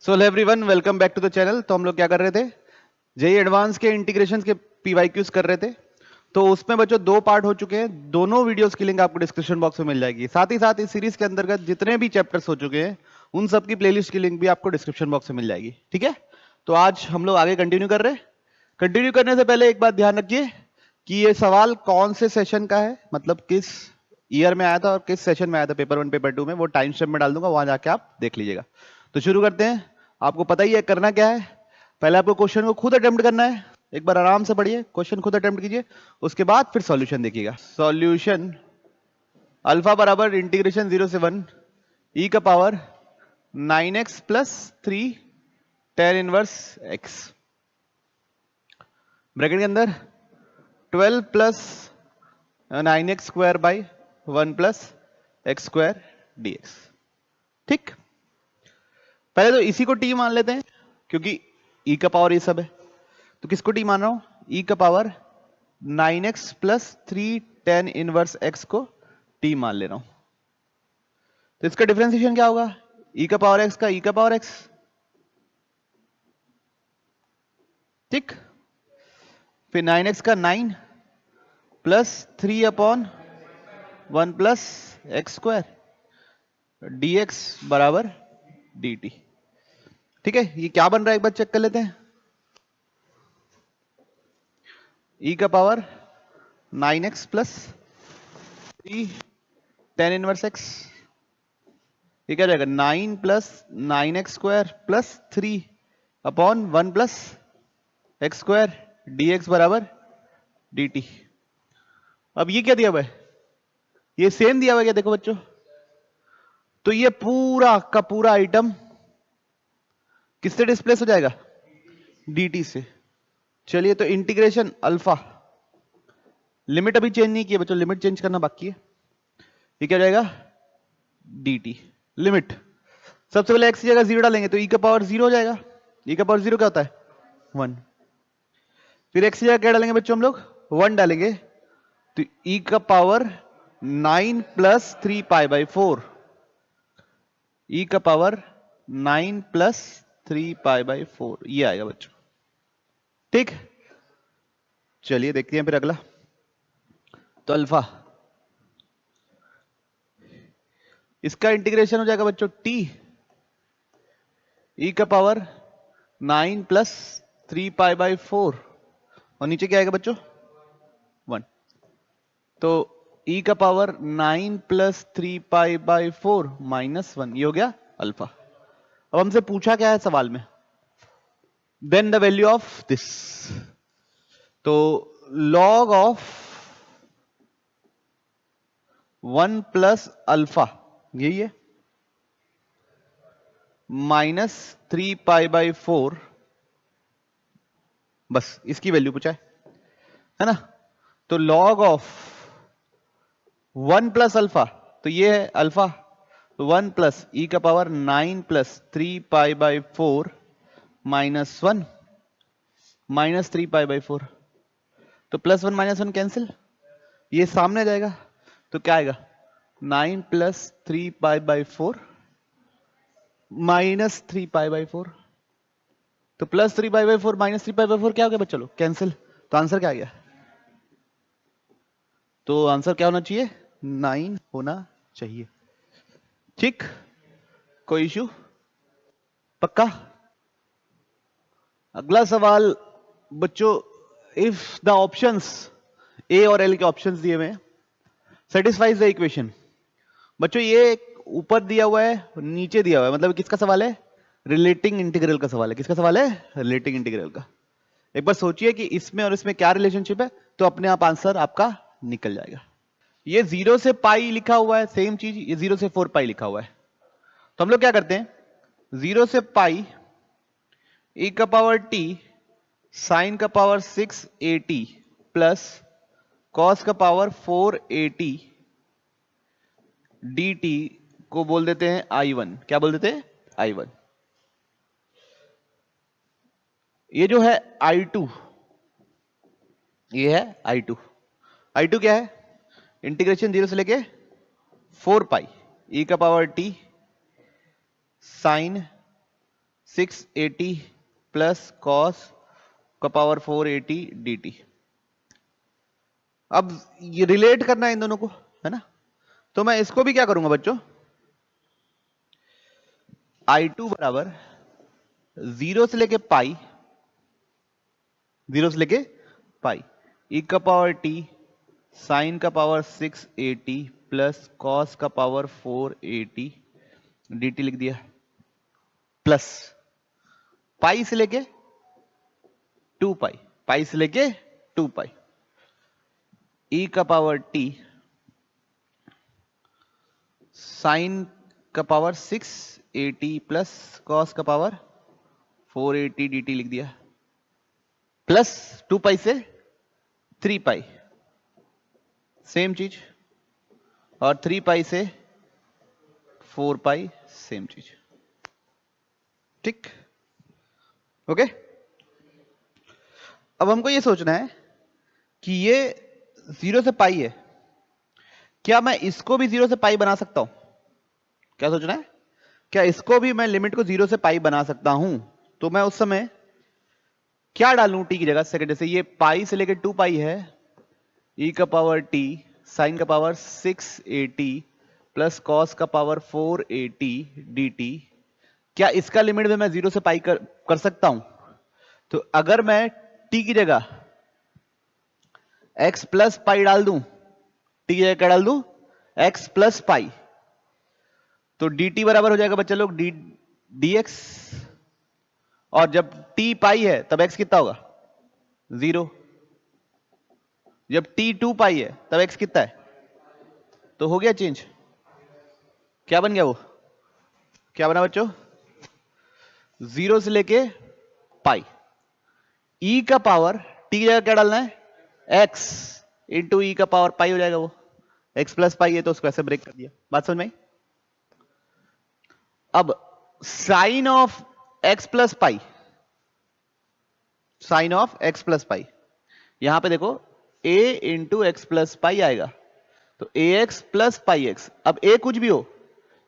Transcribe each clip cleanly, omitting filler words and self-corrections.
So hello everyone, welcome back to the channel. तो हम लोग क्या कर रहे थे, जेई एडवांस के इंटीग्रेशन के पीवाईक्यूज कर रहे थे। तो उसमें बच्चों दो पार्ट हो चुके हैं, दोनों वीडियोस की लिंक आपको डिस्क्रिप्शन बॉक्स में मिल जाएगी। साथ ही साथ इस सीरीज के अंतर्गत जितने भी चैप्टर्स हो चुके हैं उन सब की प्लेलिस्ट की लिंक भी आपको डिस्क्रिप्शन बॉक्स में मिल जाएगी। ठीक है, तो आज हम लोग आगे कंटिन्यू कर रहे हैं। कंटिन्यू करने से पहले एक बात ध्यान रखिए कि ये सवाल कौन से सेशन का है, मतलब किस ईयर में आया था और किस सेशन में आया था, पेपर 1 पेपर 2 में। वो टाइम स्टैम्प में डाल दूंगा, वहां जाके आप देख लीजिएगा। तो शुरू करते हैं। आपको पता ही है करना क्या है। पहले आपको क्वेश्चन को खुद अटेम्प्ट करना है, एक बार आराम से पढ़िए, क्वेश्चन खुद अटेम्प्ट कीजिए, उसके बाद फिर सॉल्यूशन देखिएगा। सॉल्यूशन अल्फा बराबर इंटीग्रेशन 0 से 1 ई का power 9x plus 3 tan inverse x, bracket के अंदर 12 plus 9x square by 1 plus x square dx। ठीक, पहले तो इसी को टी मान लेते हैं क्योंकि ई का पावर ये सब है। तो किसको टी मान रहा हूं, ई का power 9x plus 3 tan inverse x को टी मान ले रहा हूं। तो इसका डिफरेंशिएशन क्या होगा, ई का पावर x का ई का पावर x। ठीक, फिर 9x का 9 plus 3 upon 1 plus x square dx बराबर dt। ठीक है, ये क्या बन रहा है एक बार चेक कर लेते हैं। ई का power 9x plus 3 tan inverse x, ये क्या जाएगा 9 plus 9x square plus 3 upon 1 plus x square dx बराबर dt। अब ये क्या दिया हुआ है, ये सेम दिया हुआ है क्या, देखो बच्चों। तो ये पूरा का पूरा आइटम किससे डिस्प्लेस हो जाएगा, dt से। चलिए, तो इंटीग्रेशन अल्फा, लिमिट अभी चेंज नहीं की है बच्चों, लिमिट चेंज करना बाकी है। ये क्या जाएगा dt, लिमिट सबसे पहले x की जगह 0 डालेंगे तो e का पावर 0 हो जाएगा। e का पावर 0 क्या होता है 1। फिर x की जगह क्या डालेंगे बच्चों, हम लोग 1 डालेंगे तो e का power 9 plus 3 pi by 4, e का पावर 9 प्लस 3 पाई बाई 4 ये आएगा बच्चों। ठीक, चलिए देखते हैं फिर अगला। तो अल्फा, इसका इंटीग्रेशन हो जाएगा बच्चों t, e का पावर 9 प्लस 3 पाई बाई 4 और नीचे क्या आएगा बच्चों 1। तो e का power 9 plus 3 pi by 4 minus 1, ये हो गया अल्फा। अब हमसे पूछा क्या है सवाल में, then the value of this. तो लॉग ऑफ 1 प्लस अल्फा यही है माइनस 3 पाई बाई 4, बस इसकी वैल्यू पूछा है ना। तो लॉग ऑफ 1 प्लस अल्फा, तो ये है अल्फा, तो 1 प्लस ई का power 9 plus 3 pi by 4 minus 1 minus 3 pi by 4। तो प्लस 1 माइनस 1 कैंसिल, ये सामने आ जाएगा। तो क्या आएगा 9 plus 3 pi by 4 minus 3 pi by 4। तो plus 3 pi by 4 minus 3 pi by 4 क्या हो गया बच्चों, कैंसिल। तो आंसर क्या आ गया, तो आंसर क्या होना चाहिए 9 होना चाहिए। ठीक, कोई इश्यू, पक्का। अगला सवाल बच्चों, इफ द ऑप्शंस ए और एल के ऑप्शंस दिए हुए सेटिस्फाइज द इक्वेशन। बच्चों ये ऊपर दिया हुआ है, नीचे दिया हुआ है, मतलब किसका सवाल है, रिलेटिंग इंटीग्रल का सवाल है। किसका सवाल है, रिलेटिंग इंटीग्रल का। एक बार सोचिए कि इसमें और इसमें क्या रिलेशनशिप है, तो अपने आप आंसर आपका निकल जाएगा। ये 0 से पाई लिखा हुआ है, सेम चीज ये 0 से 4 पाई लिखा हुआ है। तो हम लोग क्या करते हैं, 0 से पाई e का पावर t साइन का पावर 6at प्लस कॉस का पावर 4at dt को बोल देते हैं I1। क्या बोल देते हैं I1। ये जो है I2, ये है I2। I2 क्या है, इंटीग्रेशन 0 से लेके 4 पाई e का power t sine 680 plus cos का पावर 480 dt। अब ये रिलेट करना है इन दोनों को, है ना। तो मैं इसको भी क्या करूंगा बच्चों, I2 बराबर 0 से लेके पाई, 0 से लेके पाई e का पावर t साइन का पावर 680 प्लस कॉस का पावर 480 dt लिख दिया, प्लस पाई से लेके 2 पाई, पाई से लेके 2 पाई e का पावर t साइन का पावर 680 प्लस कॉस का पावर 480 dt लिख दिया, प्लस 2 पाई से 3 पाई सेम चीज, और 3 पाई से 4 पाई सेम चीज। ठीक, ओके। अब हमको ये सोचना है कि ये 0 से पाई है, क्या मैं इसको भी 0 से पाई बना सकता हूं? क्या सोचना है, क्या इसको भी मैं लिमिट को 0 से पाई बना सकता हूं? तो मैं उस समय क्या डालूं टी की जगह, सेकंड जैसे ये पाई से लेकर 2 पाई है, e का पावर t साइन का पावर 680 प्लस कॉस का पावर 480 dt, क्या इसका लिमिट में मैं 0 से पाई कर सकता हूं? तो अगर मैं t की जगह x प्लस पाई डाल दूं, t की जगह क्या डाल दूं, x प्लस पाई, तो dt बराबर हो जाएगा बच्चा लोग dx, और जब t पाई है तब x कितना होगा, 0। जब t 2 पाई है तब x कितना है, तो हो गया चेंज। क्या बन गया, वो क्या बना बच्चों, 0 से लेके पाई, e का पावर t की जगह क्या डालना है, x इंटू ई का पावर पाई हो जाएगा, वो x प्लस पाई है तो उसको ऐसे ब्रेक कर दिया। बात समझ में आई? अब sine of x plus pi, sine of x plus pi, यहां पे देखो a into x plus pi आएगा, तो ax प्लस पाई एक्स। अब a कुछ भी हो,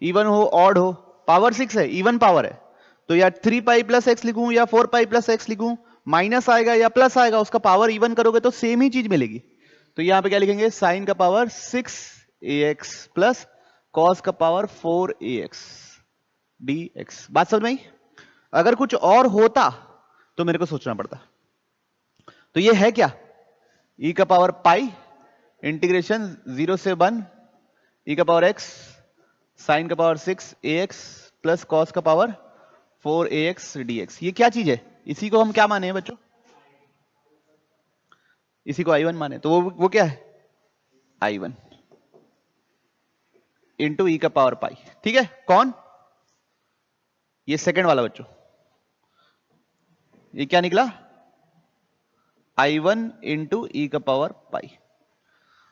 इवन हो ऑड हो, पावर 6 है, इवन पावर है, तो या 3 पाई प्लस एक्स लिखूं या 4 पाई प्लस एक्स लिखूं, माइनस आएगा या प्लस आएगा, उसका पावर इवन करोगे तो सेम ही चीज मिलेगी। तो यहां पे क्या लिखेंगे, साइन का पावर 6ax प्लस कॉस का पावर 4ax dx। बात समझ में आई? अगर कुछ और होता तो मेरे को सोचना पड़ता। तो ये है क्या, e का पावर पाई इंटीग्रेशन 0 से 1 e का पावर x साइन का पावर 6ax प्लस कॉस का पावर 4ax dx। ये क्या चीज है, इसी को हम क्या माने हैं बच्चों, इसी को I1 माने, तो वो क्या है, I1 इंटू ई का पावर पाई। ठीक है, कौन, ये सेकंड वाला बच्चों, ये क्या निकला, I1 इंटू ई का पावर पाई।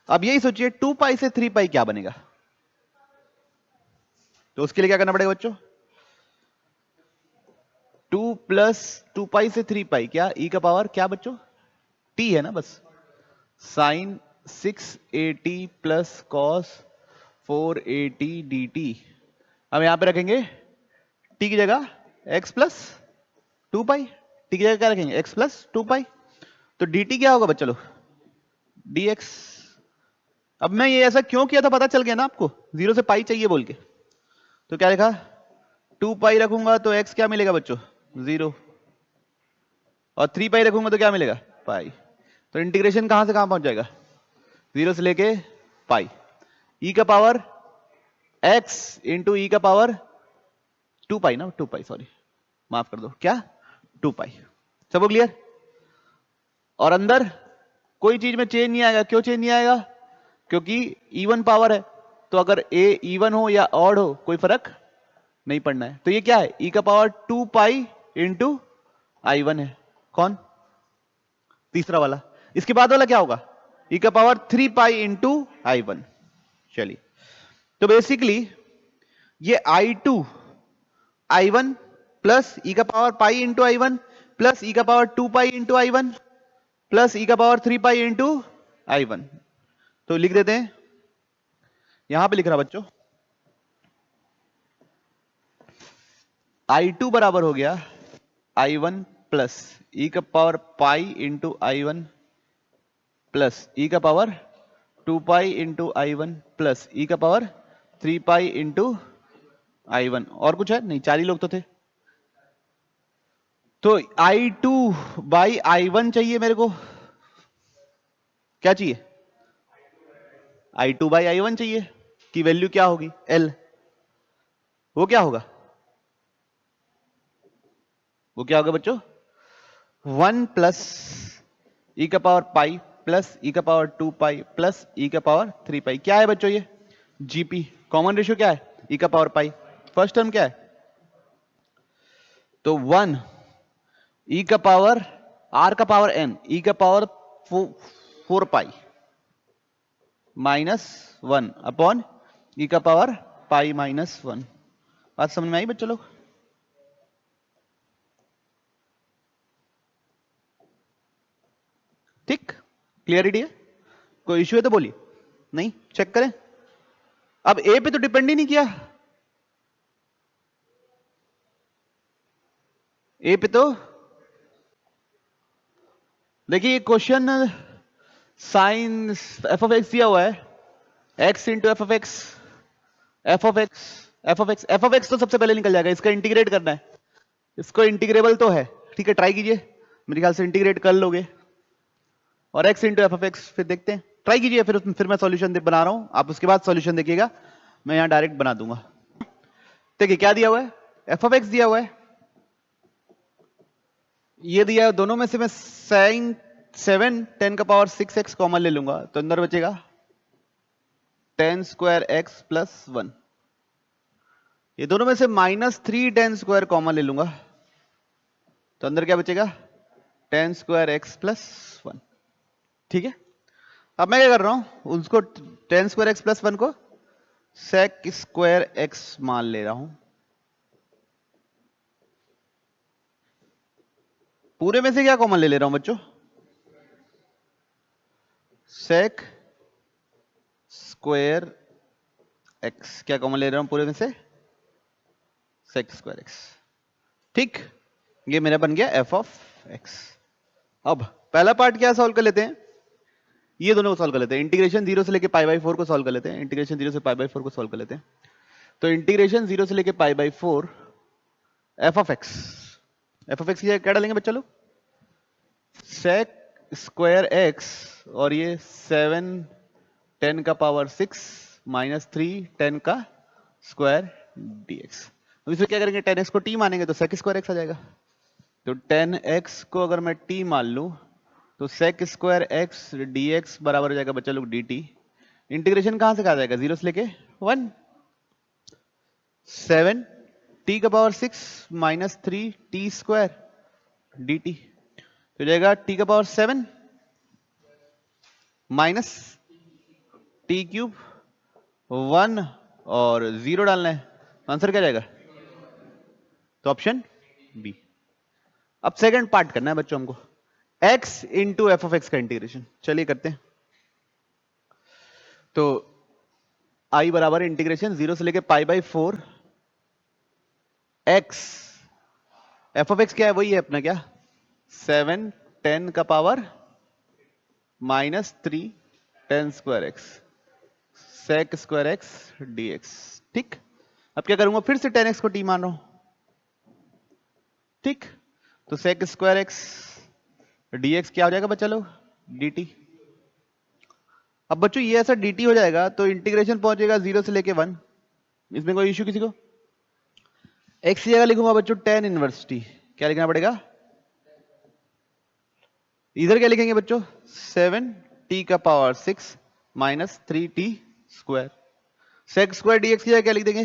अब यही सोचिए 2 पाई से 3 पाई क्या बनेगा, तो उसके लिए क्या करना पड़ेगा बच्चों, 2 प्लस 2 पाई से 3 पाई, क्या ई का पावर क्या बच्चों, t है ना बस, साइन 680 प्लस कॉस 480 dt। हम यहां पे रखेंगे t की जगह x प्लस 2 पाई, t की जगह क्या रखेंगे, x प्लस 2 पाई, तो dt क्या होगा बच्चा लोग, dx। अब मैं ये ऐसा क्यों किया था पता चल गया ना आपको, 0 से पाई चाहिए बोल के, तो क्या लिखा, 2 पाई रखूंगा तो x क्या मिलेगा बच्चों, 0, और 3 पाई रखूंगा तो क्या मिलेगा, पाई। तो इंटीग्रेशन कहां से कहां पहुंच जाएगा, 0 से लेके पाई, e का पावर x इंटू ई का पावर 2 पाई ना, 2 पाई सॉरी माफ कर दो, क्या 2 पाई। सब क्लियर? और अंदर कोई चीज में चेंज नहीं आएगा, क्यों चेंज नहीं आएगा, क्योंकि इवन पावर है, तो अगर a इवन हो या ऑड हो कोई फर्क नहीं पड़ना है। तो ये क्या है, e का पावर 2 पाई इंटू I1 है, कौन, तीसरा वाला। इसके बाद वाला क्या होगा, e का पावर 3 पाई इंटू I1। चलिए, तो बेसिकली ये I2 I1 प्लस ई का power pi into I1 plus e का power 2 pi into I1 plus e का पावर 3 पाई इंटू I1। तो लिख देते हैं, यहां पे लिख रहा बच्चों, I2 बराबर हो गया I1 प्लस ई का power pi into I1 plus e का power 2 pi into I1 plus e का पावर 3 पाई इंटू I1। और कुछ है नहीं, 4 ही लोग तो थे। तो I2 बाई I1 चाहिए मेरे को। क्या चाहिए? I2 बाई I1 चाहिए कि वैल्यू क्या होगी L। वो क्या होगा? वो क्या होगा बच्चों? 1 प्लस ई का पावर पाई प्लस ई का पावर 2 पाई प्लस ई का पावर 3 पाई। क्या है बच्चों ये? जीपी। कॉमन रेशियो क्या है? ई का पावर पाई। फर्स्ट टर्म क्या है? तो 1 ई का पावर आर का पावर एन ई का पावर 4 पाई माइनस 1 अपॉन ई का पावर पाई माइनस 1। बात समझ में आई बच्चों लोग? ठीक, क्लियरिटी है? कोई इश्यू है तो बोलिए। नहीं, चेक करें। अब ए पे तो डिपेंड ही नहीं किया, ए पे तो देखिए question sign F of x दिया हुआ है, x into F of x, F of x, F of x, F of x तो सबसे पहले निकल जाएगा। इसका इंटीग्रेट करना है, इसको इंटीग्रेबल तो है, ठीक है, ट्राई कीजिए, मेरे ख्याल से इंटीग्रेट कर लोगे। और x into F of x फिर देखते हैं, ट्राई कीजिए, फिर मैं सॉल्यूशन बना रहा हूं, आप उसके बाद सॉल्यूशन देखिएगा, मैं यहां डायरेक्ट बना दूंगा। देखिए क्या दिया हुआ है, एफ ऑफ एक्स दिया हुआ है, ये दिया है, दोनों में से मैं साइन 7 10 का पावर 6x कॉमन ले लूंगा, तो अंदर बचेगा 10 स्क्वायर x प्लस 1। ये दोनों में से -3 10 स्क्वायर कॉमन ले लूंगा, तो अंदर क्या बचेगा? 10 स्क्वायर x प्लस 1। ठीक है, अब मैं क्या कर रहा हूं, उसको 10 स्क्वायर x प्लस 1 को सेक स्क्वायर x मान ले रहा हूं। पूरे में से क्या कॉमन ले रहा हूं बच्चों? Sec square x. क्या कॉमन ले रहा हूं पूरे में से? Sec square x. ठीक, ये मेरा बन गया एफ ऑफ एक्स। अब पहला पार्ट क्या सॉल्व कर लेते हैं, ये दोनों को सॉल्व कर लेते हैं। इंटीग्रेशन 0 से लेके पाई बाई 4 को सॉल्व कर लेते हैं, इंटीग्रेशन 0 से पाई बाई 4 को सॉल्व कर लेते हैं। तो इंटीग्रेशन 0 से लेके pi by 4 F of x, F of x की जगह क्या डालेंगे बच्चा लोग? सेक स्क्वायर एक्स, और ये 7 10 का पावर 6 माइनस 3 10 का स्क्वायर dx। तो इसमें क्या करेंगे, 10x को t मानेंगे तो सेक स्क्वायर एक्स आ जाएगा। तो 10x को अगर मैं t मान लूं तो सेक स्क्वायर एक्स dx बराबर हो जाएगा बच्चा लोग dt। इंटीग्रेशन कहां से कहा जाएगा? 0 से लेके 1। 7 t का power 6 minus 3 t square dt, तो जाएगा t का पावर 7 माइनस टी क्यूब 1 और 0 डालना है, आंसर क्या जाएगा? तो ऑप्शन बी। अब सेकंड पार्ट करना है बच्चों हमको, x into F of x का इंटीग्रेशन। चलिए करते हैं। तो i बराबर इंटीग्रेशन 0 से लेके pi by 4 x, f of x क्या है? वही है अपना क्या, 7 10 का power minus 3 10 square x sec square x dx। ठीक, अब क्या करूंगा, फिर से 10x को t मान रहा हूं। ठीक, तो सेक स्क्वायर एक्स dx क्या हो जाएगा बच्चा लोग? dt। अब बच्चों ये ऐसा dt हो जाएगा तो इंटीग्रेशन पहुंचेगा 0 से लेके 1। इसमें कोई इश्यू किसी को? x की जगह लिखूंगा बच्चों tan इनवर्स t। क्या लिखना पड़ेगा? इधर क्या लिखेंगे बच्चों? 7 t का power 6 minus 3 t square. Sec square dx की जगह क्या लिख देंगे?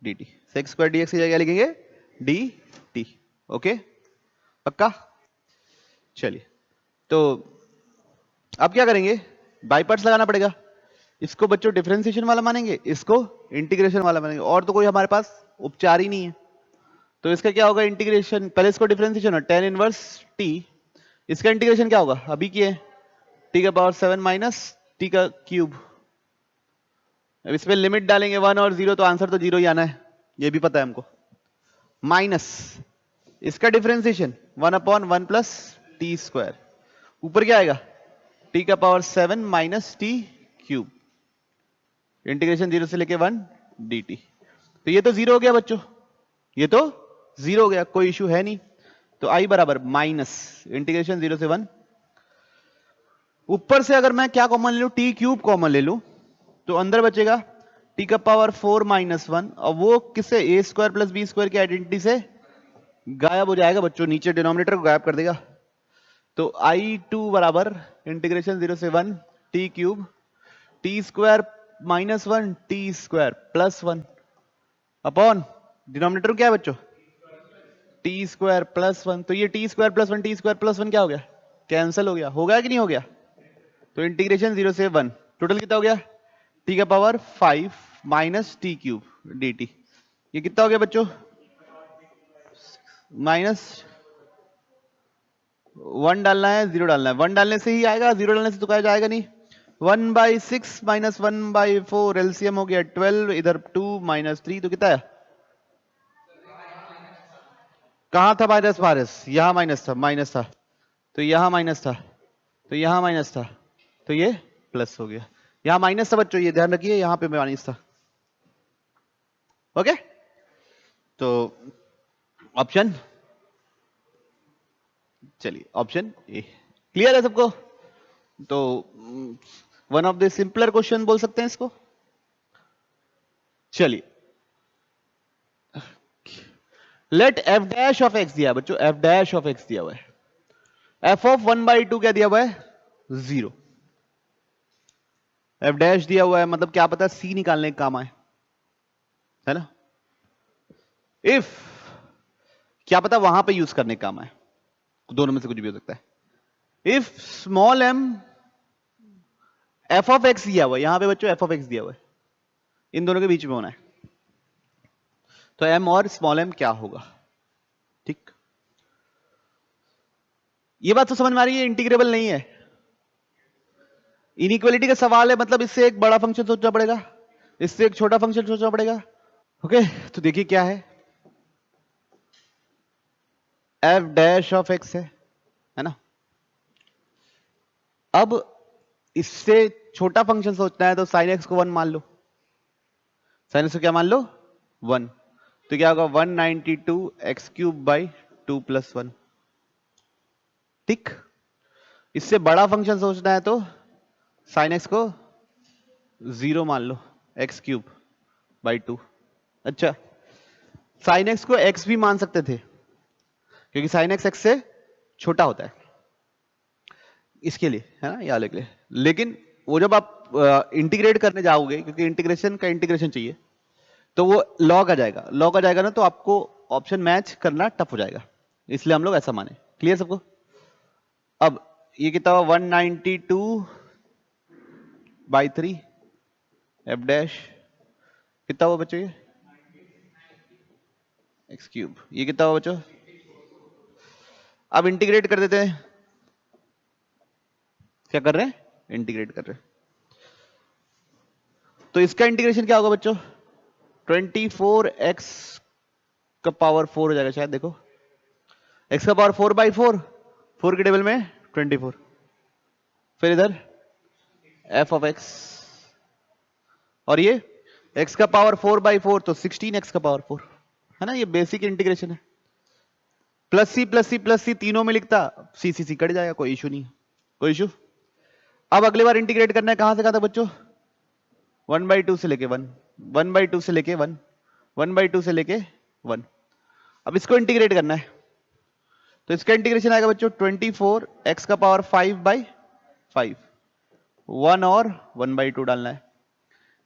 dt। सेक स्क्वायर dx की जगह क्या लिखेंगे? dt। ओके, पक्का? चलिए, तो अब क्या करेंगे, बाई पार्ट्स लगाना पड़ेगा। इसको बच्चों डिफरेंशिएशन वाला मानेंगे, इसको इंटीग्रेशन वाला मानेंगे, और तो कोई हमारे पास उपचार ही नहीं है। तो इसका क्या होगा इंटीग्रेशन, पहले इसको डिफरेंशिएशन और tan इनवर्स t, इसका इंटीग्रेशन क्या होगा अभी किए, t का पावर 7 माइनस t का क्यूब। अब इसमें लिमिट डालेंगे 1 और 0 तो आंसर तो 0 ही आना है, ये भी पता है हमको। माइनस इसका डिफरेंशिएशन 1/1 प्लस टी स्क्वायर, ऊपर क्या आएगा टी का power 7 minus T cube, integration 0 से लेके 1 dt। तो ये तो 0 हो गया बच्चों, ये तो 0 हो गया, कोई इशू है नहीं। तो i बराबर माइनस इंटीग्रेशन 0 से 1, ऊपर से अगर मैं क्या कॉमन ले लूं, टी क्यूब कॉमन ले लूं, तो अंदर बचेगा टी का पावर 4 माइनस 1, और वो किससे ए स्क्वायर प्लस बी स्क्वायर की आइडेंटिटी से गायब हो जाएगा बच्चों, नीचे डिनोमिनेटर को गायब कर देगा। तो i2 बराबर इंटीग्रेशन 0 से 1 T cube T square minus 1 T square plus 1 upon denominator क्या है बच्चों टी स्क्वायर प्लस 1। तो ये T square plus 1 T square plus 1 क्या हो गया, कैंसिल हो गया, होगा कि नहीं हो गया। तो इंटीग्रेशन 0 से 1 टोटल कितना हो गया टी का power 5 minus T cube dt, ये कितना हो गया बच्चों माइनस 1 डालना है 0 डालना है, 1 डालने से ही आएगा, 0 डालने से तो कहा जाएगा नहीं। 1/6 माइनस 1/4 एलसीएम हो गया 12, इधर 2 माइनस 3 तो कितना है, कहां था माइनस माइनस, यहां माइनस था तो यहां माइनस था तो यहां माइनस था तो ये प्लस हो गया, यहां माइनस था बच्चों, ये ध्यान रखिए, यहां पे माइनस था। ओके, तो ऑप्शन, चलिए ऑप्शन ए क्लियर है सबको। तो one of the simpler question बोल सकते हैं इसको। चलिए let f dash of x दिया बच्चों, एफ डैश ऑफ एक्स दिया हुआ है, एफ ऑफ 1/2 क्या दिया हुआ है 0, एफ डैश दिया हुआ है, मतलब क्या पता सी निकालने का काम आए, है ना। इफ क्या पता वहां पे यूज करने का काम आए, दोनों में से कुछ भी हो सकता है। If small m f of x दिया हुआ है, यहां पे बच्चों एफ ऑफ एक्स दिया हुआ है, इन दोनों के बीच में होना है, तो एम और स्मॉल एम क्या होगा। ठीक, ये बात तो समझ में आ रही है, इंटीग्रेबल नहीं है, इनइक्वालिटी का सवाल है, मतलब इससे एक बड़ा फंक्शन सोचना पड़ेगा, इससे एक छोटा फंक्शन सोचना पड़ेगा। ओके, तो देखिए क्या है, एफ डैश ऑफ एक्स है ना। अब इससे छोटा फंक्शन सोचना है तो साइन एक्स को 1 मान लो, साइन एक्स को क्या मान लो 1, तो क्या होगा 192 एक्स क्यूब बाई 2 प्लस 1। ठीक, इससे बड़ा फंक्शन सोचना है तो साइन एक्स को 0 मान लो एक्स क्यूब बाई 2। अच्छा, साइन एक्स को एक्स भी मान सकते थे क्योंकि साइन एक्स एक्स से छोटा होता है, इसके लिए है ना, या के लिए। लेकिन वो जब आप इंटीग्रेट करने जाओगे, क्योंकि इंटीग्रेशन का इंटीग्रेशन चाहिए, तो वो लॉग आ जाएगा, लॉग आ जाएगा ना, तो आपको ऑप्शन मैच करना टफ हो जाएगा, इसलिए हम लोग ऐसा माने। क्लियर सबको। अब ये कितना हुआ 192/3 एफ डैश कितना हुआ बच्चों, ये एक्स क्यूब, ये कितना हुआ बच्चों। अब इंटीग्रेट कर देते हैं, क्या कर रहे हैं इंटीग्रेट कर रहे हैं, तो इसका इंटीग्रेशन क्या होगा बच्चों 24x का पावर 4 हो जाएगा शायद, देखो x का पावर 4/4, 4 के टेबल में 24, फिर इधर f ऑफ x, और ये x का पावर 4/4 तो 16x का पावर 4, है ना, ये बेसिक इंटीग्रेशन है। Plus C plus C plus C तीनों में लिखता, सी सी सी कट जाएगा, कोई इशू नहीं, कोई इशू। अब अगली बार इंटीग्रेट करना है, कहां से कहा था बच्चों 1/2 से लेके 1, 1/2 से लेके 1, 1/2 से लेके 1। अब इसको इंटीग्रेट करना है, तो इसका इंटीग्रेशन आएगा बच्चों 24x का पावर 5/5, 1 और 1/2 डालना है,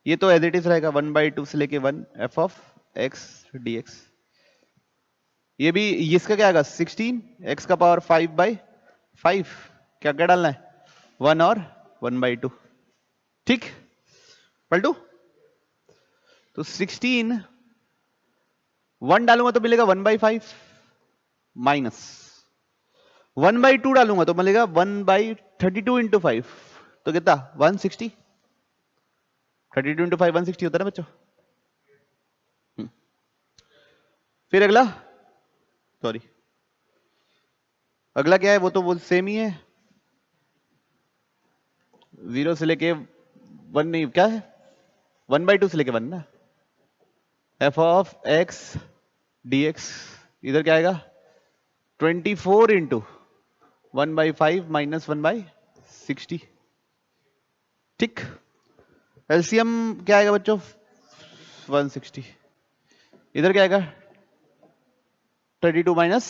ये तो एज इट इज रहेगा 1/2 से लेके 1 f ऑफ x dx। ये भी इसका क्या आएगा 16x का पावर 5/5, क्या क्या डालना है 1 और 1/2। ठीक, पलटू, तो 16 1 डालूंगा तो मिलेगा 1/5 माइनस 1/2 डालूंगा तो मिलेगा 1/32 इंटू 5, तो कितना 160, 32 इंटू 5 160 होता है ना बच्चों। फिर अगला सॉरी, अगला क्या है, वो तो वो सेम ही है, 0 से लेके 1 नहीं, क्या है 1/2 से लेके 1 ना, F of x D x, इधर क्या आएगा 24 इंटू 1/5 माइनस 1/60। ठीक, एलसीएम क्या आएगा बच्चों 160, इधर क्या आएगा 32 माइनस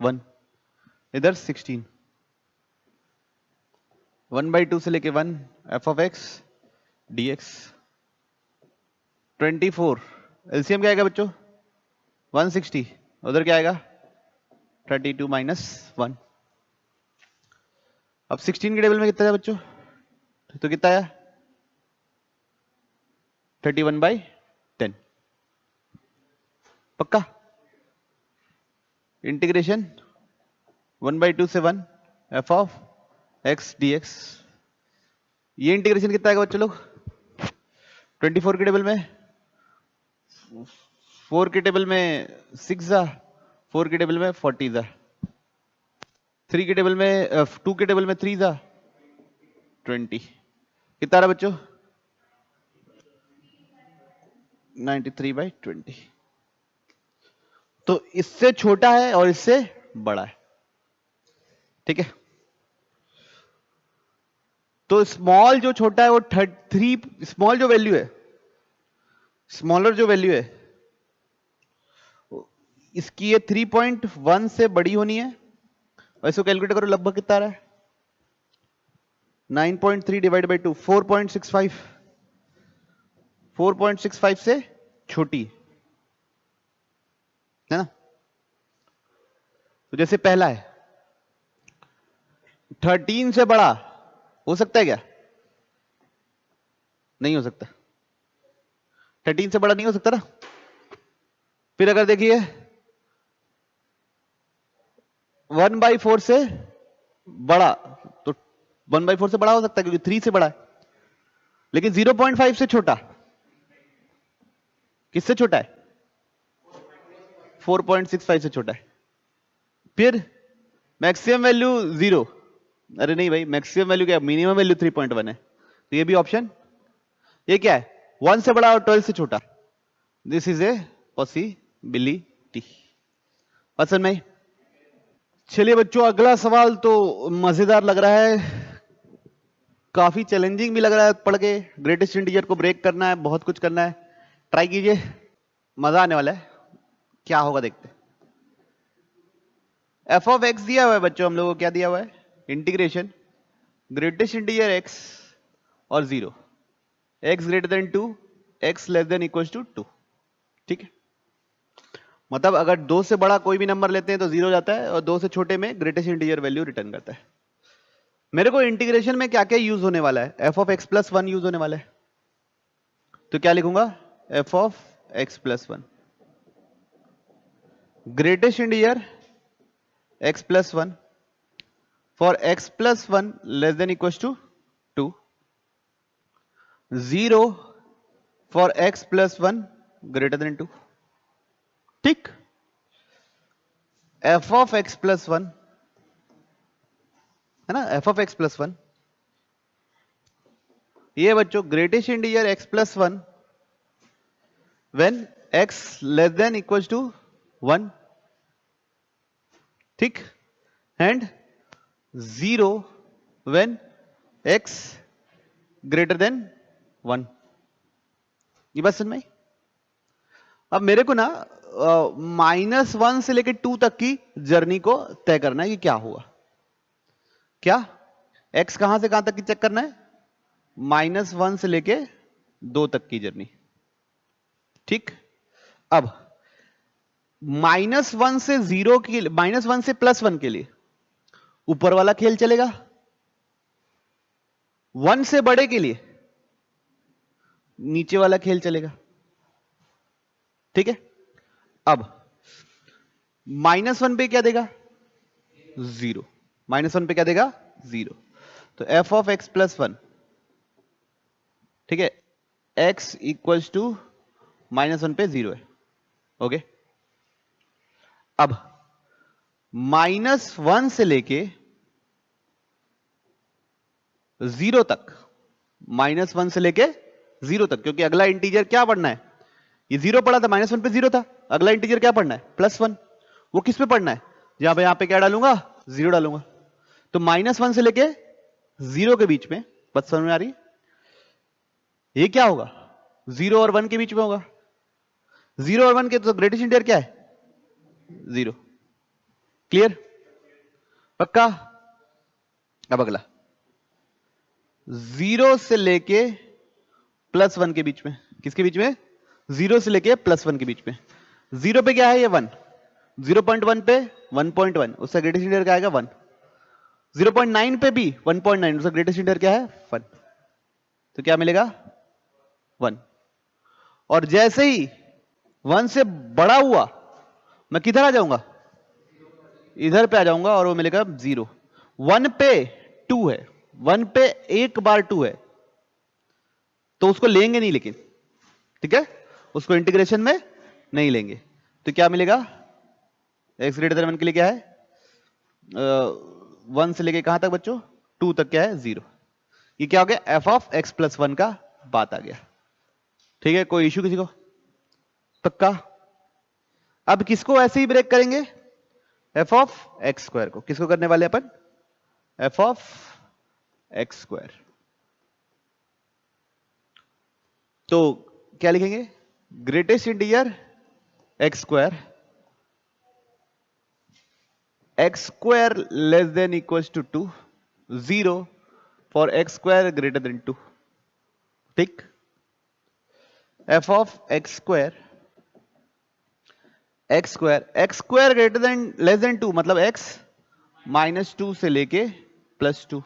1, इधर 16, 1/2 से लेके 1 F of x D x, 24, LCM क्या आएगा बच्चों 160, उधर क्या आएगा 32 माइनस 1। अब 16 के टेबल में कितना है बच्चों, तो कितना आया 31/10। पक्का, इंटीग्रेशन 1/2 से 1 F of x D x, ये इंटीग्रेशन कितना आएगा बच्चों लोग 24 के टेबल में, 4 के टेबल में 6 जा, 4 के टेबल में 40 जा, 3 के टेबल में 2 के टेबल में 3 जा 20, कितना आ रहा बच्चों 93/20। तो इससे छोटा है और इससे बड़ा है, ठीक है। तो स्मॉल जो छोटा है वो 3, स्मॉल जो वैल्यू है, स्मॉलर जो वैल्यू है इसकी ये 3.1 से बड़ी होनी है, और इसको कैलकुलेट करो लगभग कितना आ रहा है 9.3 डिवाइड बाई 2 4.65, 4.65 से छोटी है ना। तो जैसे पहला है 13 से बड़ा हो सकता है क्या, नहीं हो सकता, 13 से बड़ा नहीं हो सकता ना। फिर अगर देखिए 1/4 से बड़ा, तो 1/4 से बड़ा हो सकता है क्योंकि 3 से बड़ा है, लेकिन 0.5 से छोटा, किससे छोटा है 4.65 से छोटा है। फिर मैक्सिमम वैल्यू 0, अरे नहीं भाई मैक्सिमम वैल्यू क्या, मिनिमम वैल्यू 3.1 है, तो ये भी ऑप्शन, ये क्या है 1 से बड़ा और 12 से छोटा, दिस इज ए पॉसिबिलिटी। पसंद में। चलिए बच्चों अगला सवाल तो मजेदार लग रहा है, काफी चैलेंजिंग भी लग रहा है पढ़ के, ग्रेटेस्ट इंटीजर को ब्रेक करना है, बहुत कुछ करना है, ट्राई कीजिए, मजा आने वाला है, क्या होगा देखते। एफ ऑफ एक्स दिया हुआ है बच्चों हम लोगों को, क्या दिया हुआ है इंटीग्रेशन ग्रेटेस्ट इंटीजर एक्स और 0, x greater than 2, x less than equal to 2, ठीक है। मतलब अगर 2 से बड़ा कोई भी नंबर लेते हैं तो 0 जाता है, और 2 से छोटे में ग्रेटेस्ट इंटीजर वैल्यू रिटर्न करता है। मेरे को इंटीग्रेशन में क्या क्या यूज होने वाला है, F of x plus 1 use होने वाला है, तो क्या लिखूंगा F of x plus 1 greatest integer x plus 1 for x plus 1 less than equals to 2, 0 for x plus 1 greater than 2, ठीक। f of x plus 1 है ना, f of x plus 1, ये बच्चों greatest integer x plus 1 when x less than equals to 1, ठीक, and 0 when x greater than 1, ये बात समझ में। अब मेरे को ना -1 से लेके 2 तक की जर्नी को तय करना है कि क्या हुआ, क्या x कहां से कहां तक की चेक करना है, -1 से लेके 2 तक की जर्नी, ठीक। अब -1 से 0 के लिए, -1 से +1 के लिए ऊपर वाला खेल चलेगा, 1 से बड़े के लिए नीचे वाला खेल चलेगा, ठीक है। अब -1 पे क्या देगा 0, -1 पे क्या देगा 0, तो f ऑफ x प्लस 1, ठीक है, x इक्वल्स टू -1 पे 0 है, ओके। अब -1 से लेके 0 तक, -1 से लेके 0 तक, क्योंकि अगला इंटीजर क्या पढ़ना है, ये 0 पढ़ा था, -1 पे 0 था, अगला इंटीजर क्या पढ़ना है, +1। वो किस पे पढ़ना है, यहां पे क्या डालूंगा, 0 डालूंगा। तो -1 से लेके 0 के बीच में, बात समझ में आ रही है, ये क्या होगा, 0 और 1 के बीच में होगा। 0 और 1 के तो ग्रेटेस्ट इंटीजर क्या है, 0। क्लियर, पक्का। अब अगला 0 से लेके +1 के बीच में, किसके बीच में, 0 से लेके +1 के बीच में। 0 पे क्या है, ये 1, 0.1 पे 1.1, उसका ग्रेटेस्ट इंटीजर क्या आएगा, 1। 0.9 पे भी 1.9, उसका ग्रेटेस्ट इंटीजर क्या है, 1। तो क्या मिलेगा, 1। और जैसे ही 1 से बड़ा हुआ, मैं किधर आ जाऊंगा, इधर पे आ जाऊंगा, और वो मिलेगा 0। 1 पे 2 है, 1 पे एक बार 2 है, तो उसको लेंगे नहीं, लेकिन ठीक है, उसको इंटीग्रेशन में नहीं लेंगे। तो क्या मिलेगा, x ग्रेटर देन 1 के लिए क्या है, 1 से लेके कहां तक बच्चों, 2 तक क्या है, 0। ये क्या हो गया, f(x+1) का बात आ गया। ठीक है, कोई इश्यू किसी को, पक्का। अब किसको ऐसे ही ब्रेक करेंगे, f(x²) को किसको करने वाले अपन, f(x²). तो क्या लिखेंगे, greatest integer x², x² less than equals to 2, 0 for x² greater than 2। ठीक, f(x²), x² greater than less than 2 मतलब x -2 से लेके +2,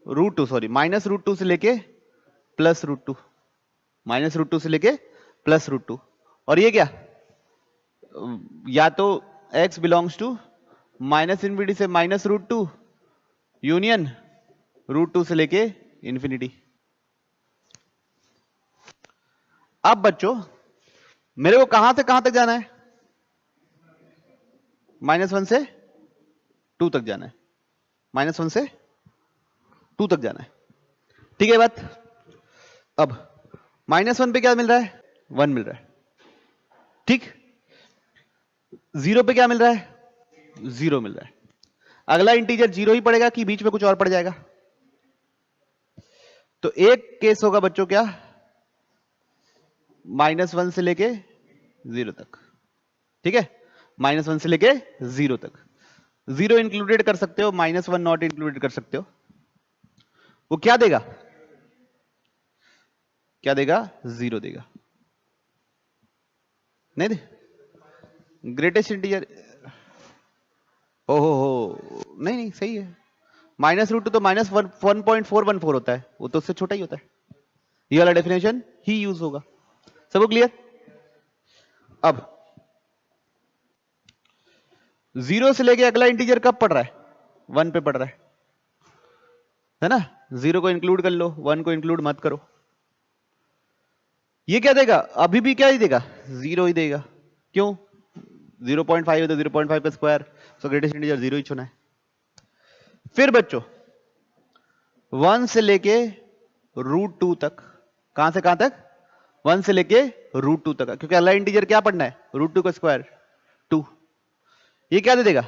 √2 सॉरी, -√2 से लेके +√2, -√2 से लेके +√2। और ये क्या, या तो x बिलोंग्स टू -∞ से -√2 यूनियन √2 से लेके इंफिनिटी। अब बच्चों मेरे को कहां से कहां तक जाना है, -1 से 2 तक जाना है, -1 से 2 तक जाना है। ठीक है बात। अब -1 पे क्या मिल रहा है, 1 मिल रहा है। ठीक, 0 पे क्या मिल रहा है, 0 मिल रहा है। अगला इंटीजर 0 ही पड़ेगा कि बीच में कुछ और पड़ जाएगा। तो एक केस होगा बच्चों क्या, -1 से लेके 0 तक। ठीक है, -1 से लेके 0 तक, 0 इंक्लूडेड कर सकते हो, -1 नॉट इंक्लूडेड कर सकते हो। वो क्या देगा, क्या देगा, 0 देगा, नहीं दे, ग्रेटेस्ट इंटीजर, ओहो हो, नहीं नहीं सही है, -√2 तो -1.414 होता है, वो तो उससे छोटा ही होता है। ये वाला डेफिनेशन ही यूज होगा। सबको क्लियर। अब 0 से लेके अगला इंटीजर कब पढ़ रहा है, 1 पे पढ़ रहा है ना। 0 को इंक्लूड कर लो, 1 को इंक्लूड मत करो। ये क्या देगा, अभी भी क्या ही देगा, 0 ही देगा। क्यों, 0.5 है तो 0.5 पे स्क्वायर, सो ग्रेटेस्ट इंटीजर 0 ही चुना है। फिर बच्चों 1 से लेके √2 तक, कहां से कहां तक, 1 से लेके √2 तक, क्योंकि अगला इंटीजर क्या पढ़ना है, √2 का स्क्वायर 2। ये क्या दे देगा,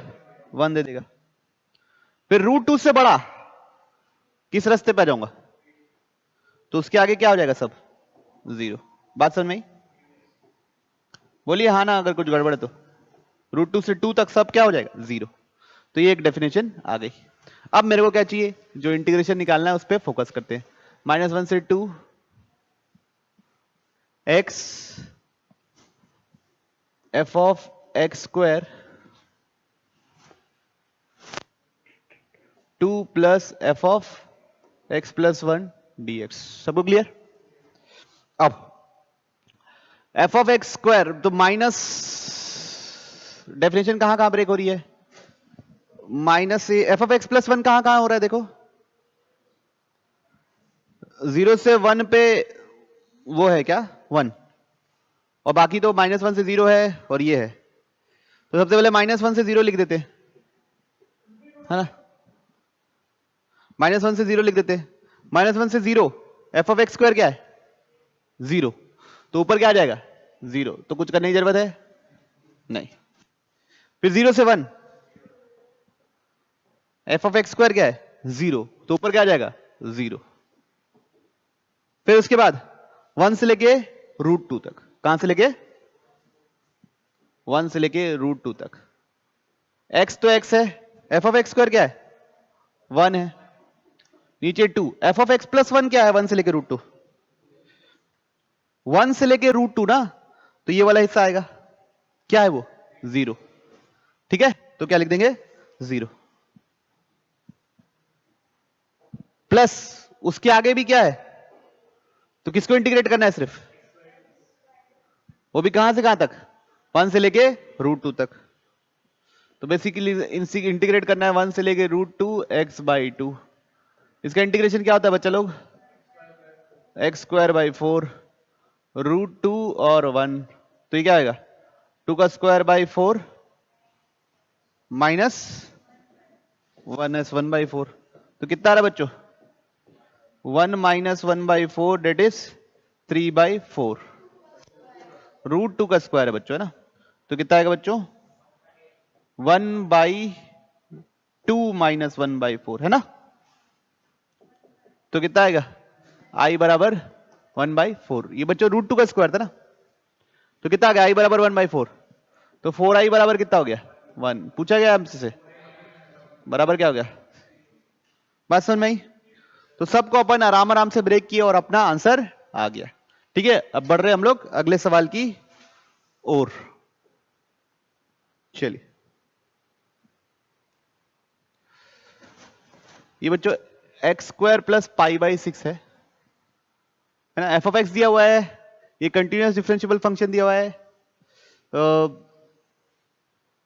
1 दे देगा। फिर √2 से बड़ा किस रास्ते पे आ जाऊंगा, तो उसके आगे क्या हो जाएगा, सब 0। बात समझ में आई, बोलिए हाँ ना अगर कुछ गड़बड़ है तो। √2 से 2 तक सब क्या हो जाएगा, 0। तो ये एक डेफिनेशन आ गई। अब मेरे को क्या चाहिए, जो इंटीग्रेशन निकालना है उस पर फोकस करते हैं। -1 से 2 x f(x²) 2 + f(x+1) dx। सबको क्लियर। अब f(x²) तो माइनस, डेफिनेशन कहां कहां ब्रेक हो रही है, माइनस से f(x+1) कहां कहां हो रहा है, देखो 0 से 1 पे वो है क्या, 1, और बाकी तो -1 से 0 है और ये है। तो सबसे पहले -1 से 0 लिख देते हैं, है ना, -1 से 0 लिख देते हैं। -1 से 0, एफ ऑफ एक्स स्क्वायर क्या है 0, तो ऊपर क्या आ जाएगा 0, तो कुछ करने की जरूरत है नहीं। फिर 0 से 1, एफ ऑफ एक्स स्क्वायर क्या है 0, तो ऊपर क्या आ जाएगा 0। फिर उसके बाद 1 से लेके √2 तक, कहां से लेके 1 से लेके √2 तक, x तो x है, एफ ऑफ एक्स स्क्वायर क्या है 1 है, नीचे 2, एफ ऑफ एक्स प्लस 1 क्या है 1 से लेके √2, 1 से लेके √2 ना, तो ये वाला हिस्सा आएगा, क्या है वो 0, ठीक है, तो क्या लिख देंगे 0 प्लस उसके आगे भी क्या है, तो किसको इंटीग्रेट करना है सिर्फ, वो भी कहां से कहां तक 1 से लेके √2 तक, तो बेसिकली इंटीग्रेट करना है 1 से लेके √2 x/2। इसका इंटीग्रेशन क्या होता है बच्चा लोग, x²/4 √2 और 1, तो ये क्या आएगा 2²/4 माइनस 1s1/4, तो कितना आ रहा है बच्चों 1 - 1/4 डेट इज 3/4, √2 का स्क्वायर है बच्चों, है ना, तो कितना आएगा बच्चों 1/2 - 1/4, है ना, तो कितना आएगा i बराबर 1/4, ये बच्चों √2 का स्क्वायर था ना, तो कितना आ गया i बराबर 1/4, तो 4i बराबर कितना हो गया 1, पूछा गया हमसे बराबर क्या हो गया, बात समझ में आई। तो सबको अपन आराम आराम से ब्रेक किए और अपना आंसर आ गया, ठीक है। अब बढ़ रहे हम लोग अगले सवाल की ओर, चलिए ये बच्चों x² + π/6 है ना, एफ ऑफ एक्स दिया हुआ है, ये कंटिन्यूअस डिफरेंशिएबल फंक्शन दिया हुआ है,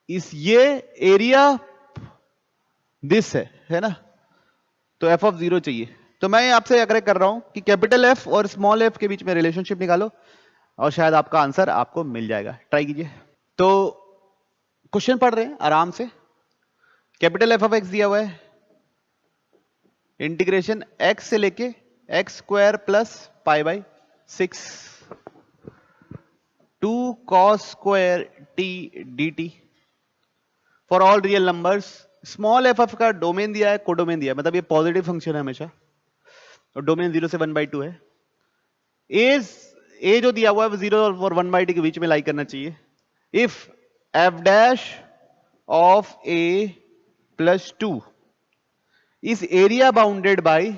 ये एरिया दिस है ना, तो एफ ऑफ 0 चाहिए। तो मैं आपसे आग्रह कर रहा हूं कि कैपिटल एफ और स्मॉल एफ के बीच में रिलेशनशिप निकालो और शायद आपका आंसर आपको मिल जाएगा, ट्राई कीजिए। तो क्वेश्चन पढ़ रहे हैं आराम से, कैपिटल एफ ऑफ एक्स दिया हुआ है, इंटीग्रेशन x से लेके x² + π/6 2 cos² t dt for all real numbers. Small F का डोमेन दिया है, कोडोमेन दिया है, मतलब ये पॉजिटिव फंक्शन है हमेशा, और डोमेन 0 से 1/2 है। ए जो दिया हुआ है वो 0 और 1/2 के बीच में लाई करना चाहिए। If f' of a + 2 is area bounded by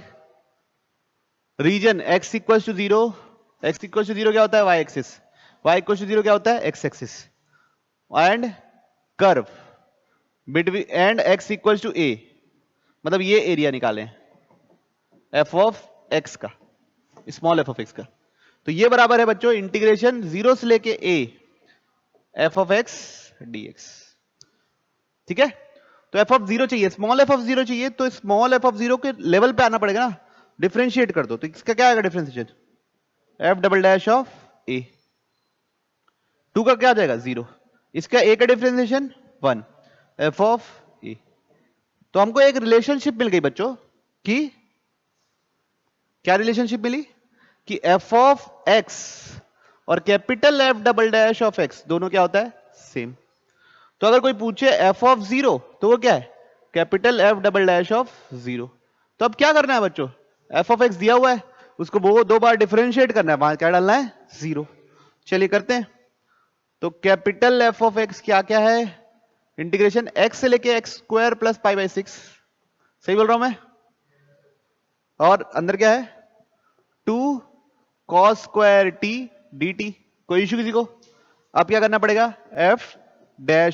region x = 0, x = 0 क्या होता है y एक्सिस, y = 0 क्या होता है x axis, and curve between and x = a, मतलब ये एरिया निकालें f ऑफ x का, स्मॉल f ऑफ x का, तो ये बराबर है बच्चों इंटीग्रेशन 0 से लेके a f of x dx, ठीक है। तो f ऑफ 0 चाहिए, स्मॉल f ऑफ 0 चाहिए, तो स्मॉल f ऑफ 0 के लेवल पे आना पड़ेगा ना, डिफरेंशिएट कर दो, तो इसका क्या आएगा डिफरेंशिएशन f' ऑफ a, 2 का क्या आ जाएगा 0, इसका a का डिफरेंशिएशन 1 f ऑफ a। तो हमको एक रिलेशनशिप मिल गई बच्चों कि क्या रिलेशनशिप मिली कि f ऑफ x और कैपिटल f" ऑफ x दोनों क्या होता है सेम। तो अगर कोई पूछे f ऑफ 0 तो वो क्या है कैपिटल f" ऑफ 0। तो अब क्या करना है बच्चों, f ऑफ x दिया हुआ है, उसको वो 2 बार डिफरेंशिएट करना है, वहां क्या डालना है 0। चलिए करते हैं। तो कैपिटल f ऑफ x क्या क्या है, इंटीग्रेशन x से लेके x² + π/6, सही बोल रहा हूं मैं, और अंदर क्या है 2 cos² t dt, कोई इश्यू किसी को। अब क्या करना पड़ेगा f'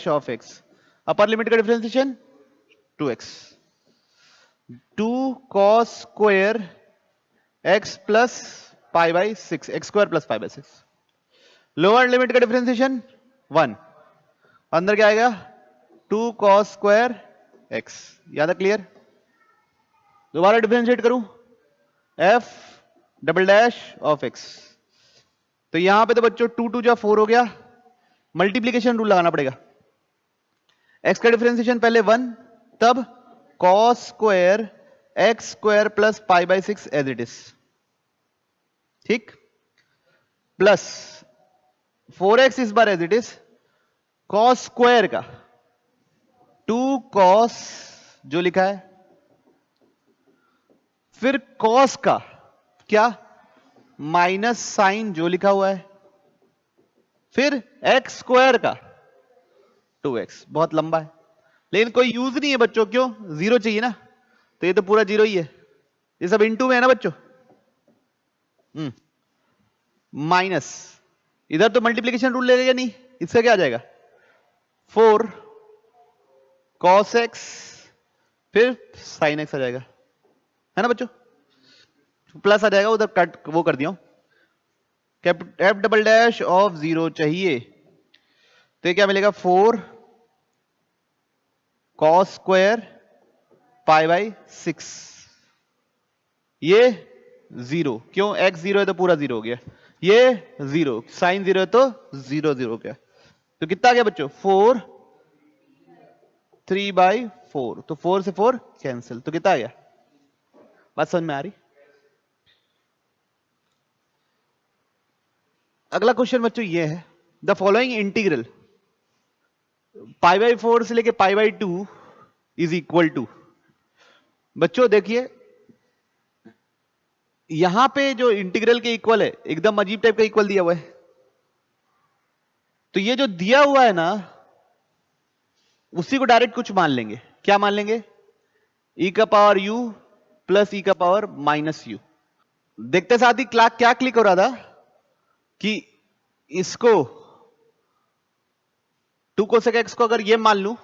of x, upper limit का differentiation 2x, 2 cos² x + π/6, x² + π/6, lower limit का डिफरेंशिएशन 1, अंदर क्या आएगा 2 cos² x, याद है क्लियर। दोबारा डिफरेंशिएट करूं f' ऑफ x, तो यहां पे तो बच्चों 2 × 2 = 4 हो गया, मल्टीप्लीकेशन रूल लगाना पड़ेगा, x का डिफरेंशिएशन पहले 1, तब cos square x square plus pi by 6 as it is, ठीक, प्लस 4x इस बार as it is cos square का 2 cos जो लिखा है, फिर cos का क्या माइनस साइन जो लिखा हुआ है, फिर x स्क्वायर का 2x। बहुत लंबा है लेकिन कोई यूज नहीं है बच्चों, क्यों, जीरो चाहिए ना, तो ये तो पूरा जीरो ही है, ये सब इनटू में है ना बच्चों। माइनस इधर तो मल्टीप्लिकेशन रूल ले लेगा नहीं, इससे क्या आ जाएगा 4 cos x फिर sin x आ जाएगा, है ना बच्चों, प्लस आ जाएगा, उधर कट वो कर दिया एफ डबल डैश ऑफ 0 चाहिए, तो ये क्या मिलेगा 4 cos स्क्वायर पाई बाई 6, ये 0, क्यों x 0 है तो पूरा 0 हो गया, ये 0 साइन 0 है तो 0 0 हो गया, तो कितना आ गया बच्चों 4 3/4, तो 4 से 4 कैंसिल, तो कितना आ गया, बात समझ में आ रही। अगला क्वेश्चन बच्चों ये है, the following integral pi by 4 से लेके pi by 2 is equal to, बच्चों देखिए यहां पे जो इंटीग्रल के इक्वल है एकदम अजीब टाइप का इक्वल दिया हुआ है, तो ये जो दिया हुआ है ना उसी को डायरेक्ट कुछ मान लेंगे, क्या मान लेंगे, e का पावर u प्लस e का पावर माइनस u। देखते साथ ही क्लॉक क्या क्लिक हो रहा था कि इसको 2 कोसेक x को अगर ये मान लूं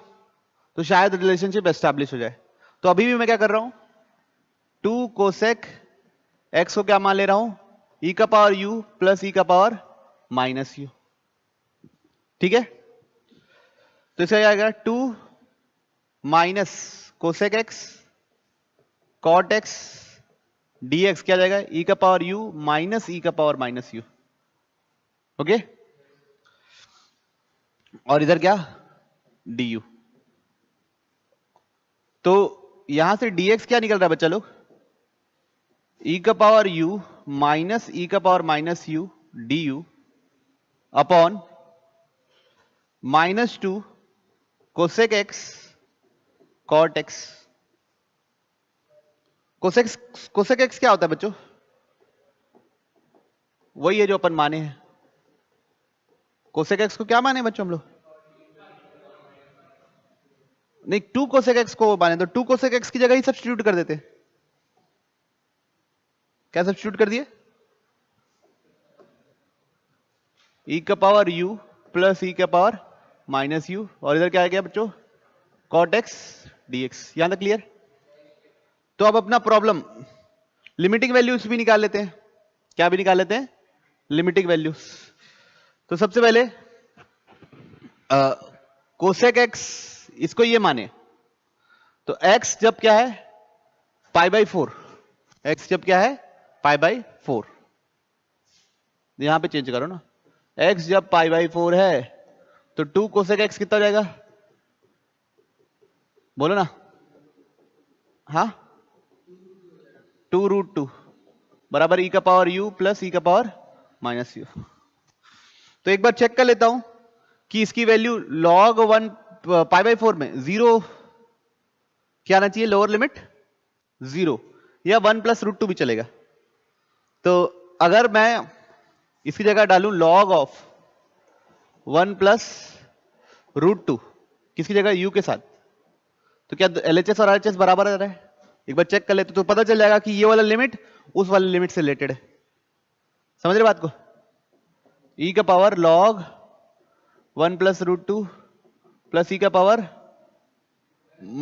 तो शायद रिलेशनशिप एस्टैब्लिश हो जाए, तो अभी भी मैं क्या कर रहा हूं 2 कोसेक x को क्या मान ले रहा हूं e का पावर u प्लस e का पावर माइनस u, ठीक है, तो इसका क्या आएगा 2 minus cosec x cot x dx क्या जाएगा e का पावर u माइनस e का पावर माइनस u, ओके, और इधर क्या du, तो यहां से dx क्या निकल रहा है बच्चा लोग e का पावर u माइनस e का power minus u du upon -2 cosec x cot x। Cosec x क्या होता है बच्चों, वही है जो अपन माने हैं, कोसेक x को क्या माने बच्चों हम लोग, नहीं 2 कोसेक x को माने, तो 2 कोसेक x की जगह ही सब्स्टिट्यूट कर देते, क्या सब्स्टिट्यूट कर दिए e का पावर u प्लस e का पावर माइनस u, और इधर क्या आ गया बच्चों कॉट x dx, यहां तक क्लियर। तो अब अपना प्रॉब्लम लिमिटिंग वैल्यूज भी निकाल लेते हैं, क्या भी निकाल लेते हैं लिमिटिंग वैल्यूज। तो सबसे पहले कोसेक x इसको ये माने तो x जब क्या है पाई बाई 4, x जब क्या है पाई बाई 4, यहां पे चेंज करो ना, x जब पाई बाई 4 है तो 2 कोसेक x कितना हो जाएगा, बोलो ना, हाँ 2√2 बराबर e का पावर u प्लस e का पावर माइनस u। तो एक बार चेक कर लेता हूं कि इसकी वैल्यू log 1 पाई बाई 4 में 0 क्या आना चाहिए, लोअर लिमिट 0 या 1 प्लस √2 भी चलेगा। तो अगर मैं इसकी जगह डालूं log ऑफ 1 प्लस √2 किसकी जगह u के साथ, तो क्या LHS और RHS बराबर आ रहा है, एक बार चेक कर लेते तो पता चल जाएगा कि ये वाला लिमिट उस वाले लिमिट से रिलेटेड है, समझ रहे बात को, e का power log 1 plus √2 plus e का पावर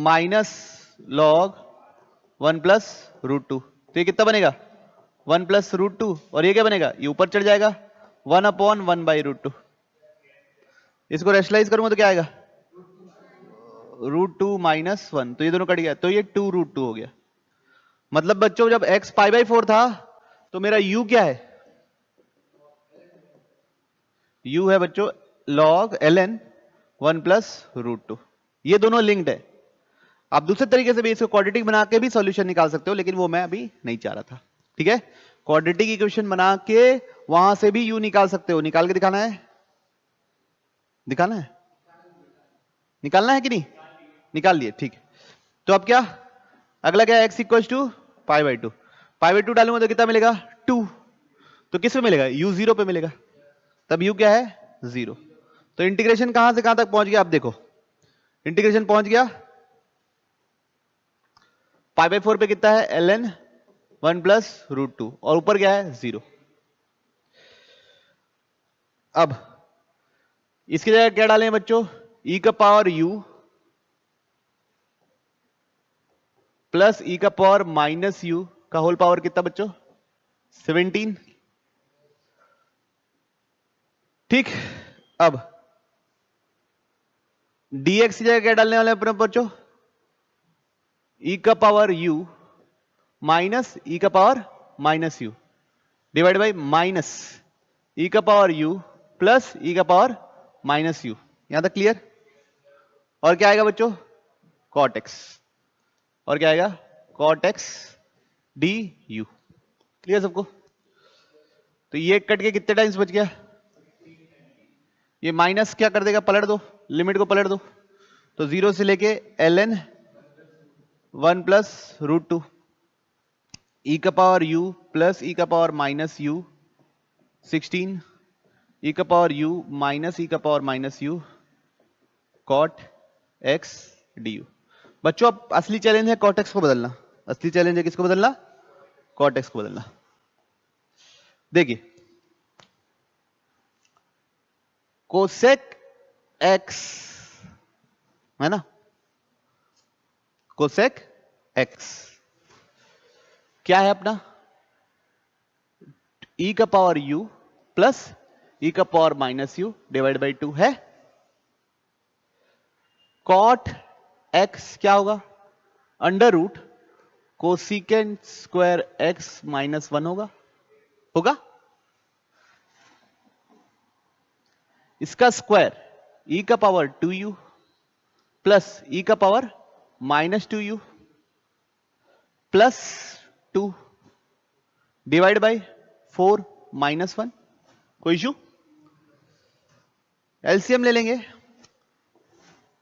माइनस log 1 प्लस √2, तो ये कितना बनेगा 1 प्लस √2, और ये क्या बनेगा ये ऊपर चढ़ जाएगा 1/1/√2, इसको रेशनलाइज करूंगा तो क्या आएगा √2 माइनस 1, तो ये दोनों कट गया, तो ये 2√2 हो गया। मतलब बच्चों जब x पाई बाई 4 था तो मेरा u क्या है, u है बच्चों log ln 1 प्लस √2, ये दोनों लिंक्ड है। आप दूसरे तरीके से भी इसको क्वाड्रेटिक बना के भी सॉल्यूशन निकाल सकते हो, लेकिन वो मैं अभी नहीं चाह रहा था। ठीक है, क्वाड्रेटिक इक्वेशन बना के वहां से भी यू निकाल सकते हो। निकाल के दिखाना है, दिखाना है, निकालना है कि नहीं? निकाल लिए, ठीक है। तो अब क्या अगला क्या है? x equal to pi by two. Pi by two डालूंगा तो कितना मिलेगा? 2। तो किस पे मिलेगा? u 0 पे मिलेगा। तब u क्या है? 0। तो इंटीग्रेशन कहां से कहां तक पहुंच गया? आप देखो, इंटीग्रेशन पहुंच गया पाई बाई 4 पे कितना है? ln 1 प्लस रूट 2, और ऊपर क्या है? 0। अब इसकी जगह क्या डालें बच्चों? e का पावर u प्लस e का पावर माइनस u का होल पावर कितना बच्चों? 17। ठीक, अब dx की जगह क्या डालने वाले अपने बच्चों? e का पावर u माइनस e का power minus u divide by minus e का पावर u प्लस e का पावर माइनस u। यहां तक क्लियर? और क्या आएगा बच्चों? cot x। और क्या आएगा? cot x du। क्लियर सबको? तो ये कट के कितने टाइम्स बच गया? ये माइनस क्या कर देगा? पलट दो, लिमिट को पलट दो। तो 0 से लेके ln 1 प्लस रूट 2 e का पावर u प्लस e का पावर माइनस u 16 e का पावर u माइनस e का power minus u cot x du। बच्चों अब असली चैलेंज है cot x को बदलना। असली चैलेंज है किसको बदलना? cot x को बदलना। देखिए कोसेक x है ना, कोसेक x क्या है अपना? e का पावर u प्लस e का power minus u divide by 2 है। cot x क्या होगा? Under root cosecant square x minus 1 होगा। होगा इसका स्क्वायर e का पावर 2u प्लस e का power minus 2u plus 2 divide by 4 minus 1। कोई इशू? एलसीएम ले लेंगे,